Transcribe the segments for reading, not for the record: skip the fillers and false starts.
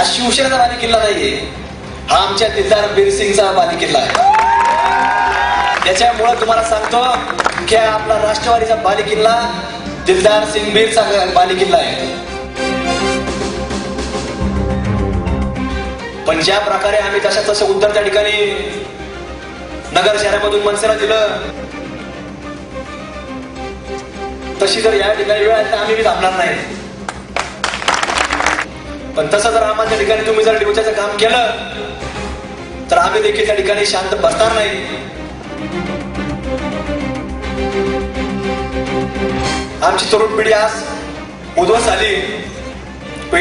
हा शिवसेनेचा बालेकिल्ला नाहीये, हा आमच्या दिलदार बीरसिंगचा बालेकिल्ला आहे. त्याच्यामुळे तुम्हाला सांगतो की आपला राष्ट्रवादीचा बालेकिल्ला दिलदार सिंग बीरचा बालेकिल्ला आहे. पण ज्या प्रकारे आम्ही तसं उत्तर त्या ठिकाणी नगर शहरामधून मनसेला दिलं, तशी जर या ठिकाणी वेळ आहे तर आम्ही थांबणार नाही. पण तसं जर आम्हाला त्या ठिकाणी तुम्ही जर डिवचाचं काम केलं तर आम्ही देखील त्या ठिकाणी शांत बसणार नाही. आमची तरुण पिढी आज उद्ध्वस्त झाली.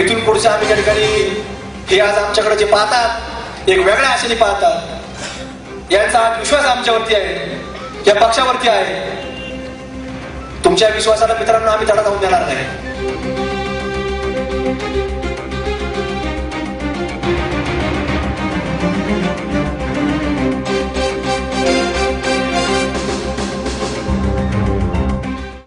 इथून पुढच्या आम्ही त्या ठिकाणी हे आज आमच्याकडे जे पाहतात एक वेगळ्या आशेने पाहतात. यांचा विश्वास आमच्यावरती आहे, या पक्षावरती आहे. तुमच्या विश्वासाला मित्रांनो आम्ही तडा जाऊन देणार नाही.